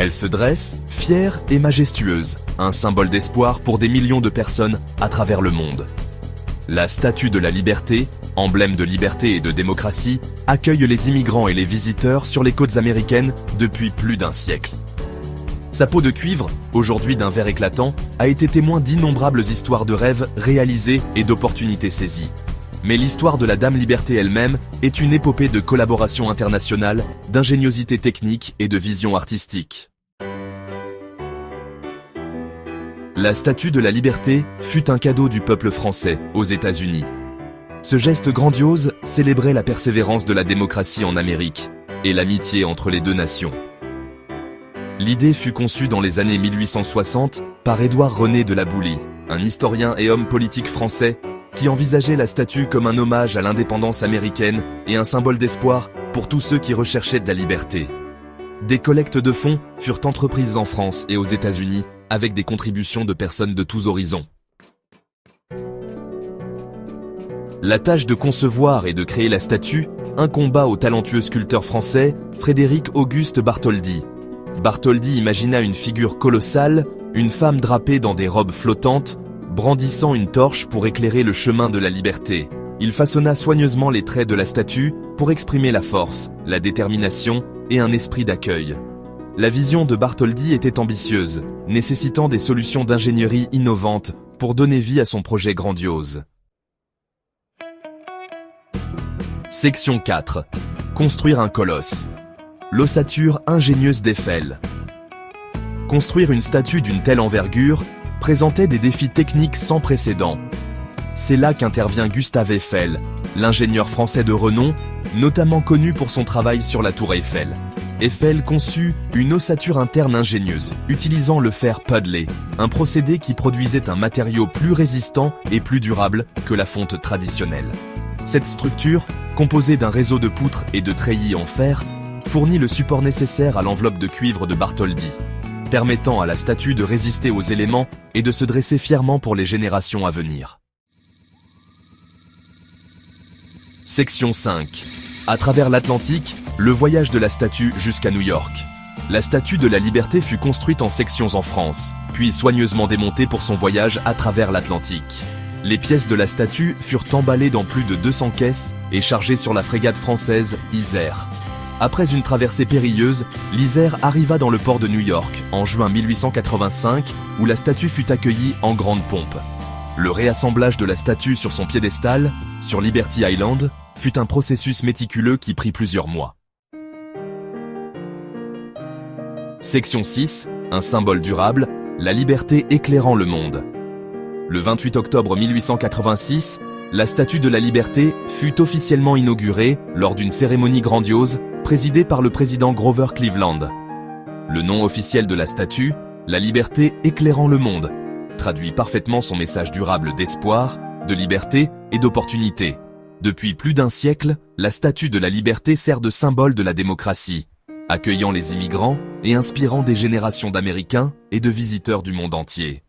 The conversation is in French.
Elle se dresse, fière et majestueuse, un symbole d'espoir pour des millions de personnes à travers le monde. La Statue de la Liberté, emblème de liberté et de démocratie, accueille les immigrants et les visiteurs sur les côtes américaines depuis plus d'un siècle. Sa peau de cuivre, aujourd'hui d'un vert éclatant, a été témoin d'innombrables histoires de rêves réalisés et d'opportunités saisies. Mais l'histoire de la Dame Liberté elle-même est une épopée de collaboration internationale, d'ingéniosité technique et de vision artistique. La Statue de la Liberté fut un cadeau du peuple français aux États-Unis. Ce geste grandiose célébrait la persévérance de la démocratie en Amérique et l'amitié entre les deux nations. L'idée fut conçue dans les années 1860 par Édouard René de La Boulie, un historien et homme politique français qui envisageait la statue comme un hommage à l'indépendance américaine et un symbole d'espoir pour tous ceux qui recherchaient de la liberté. Des collectes de fonds furent entreprises en France et aux États-Unis avec des contributions de personnes de tous horizons. La tâche de concevoir et de créer la statue incomba au talentueux sculpteur français Frédéric Auguste Bartholdi. Bartholdi imagina une figure colossale, une femme drapée dans des robes flottantes, brandissant une torche pour éclairer le chemin de la liberté. Il façonna soigneusement les traits de la statue pour exprimer la force, la détermination et un esprit d'accueil. La vision de Bartholdi était ambitieuse, nécessitant des solutions d'ingénierie innovantes pour donner vie à son projet grandiose. Section 4. Construire un colosse. L'ossature ingénieuse d'Eiffel. Construire une statue d'une telle envergure présentait des défis techniques sans précédent. C'est là qu'intervient Gustave Eiffel, l'ingénieur français de renom, notamment connu pour son travail sur la tour Eiffel. Eiffel conçut une ossature interne ingénieuse, utilisant le fer puddlé, un procédé qui produisait un matériau plus résistant et plus durable que la fonte traditionnelle. Cette structure, composée d'un réseau de poutres et de treillis en fer, fournit le support nécessaire à l'enveloppe de cuivre de Bartholdi, permettant à la statue de résister aux éléments et de se dresser fièrement pour les générations à venir. Section 5. À travers l'Atlantique, le voyage de la statue jusqu'à New York. La Statue de la Liberté fut construite en sections en France, puis soigneusement démontée pour son voyage à travers l'Atlantique. Les pièces de la statue furent emballées dans plus de 200 caisses et chargées sur la frégate française Isère. Après une traversée périlleuse, l'Isère arriva dans le port de New York en juin 1885, où la statue fut accueillie en grande pompe. Le réassemblage de la statue sur son piédestal, sur Liberty Island, fut un processus méticuleux qui prit plusieurs mois. Section 6. Un symbole durable, la liberté éclairant le monde. Le 28 octobre 1886, la Statue de la Liberté fut officiellement inaugurée lors d'une cérémonie grandiose présidée par le président Grover Cleveland. Le nom officiel de la statue, la liberté éclairant le monde, traduit parfaitement son message durable d'espoir, de liberté et d'opportunité. Depuis plus d'un siècle, la Statue de la Liberté sert de symbole de la démocratie, accueillant les immigrants et inspirant des générations d'Américains et de visiteurs du monde entier.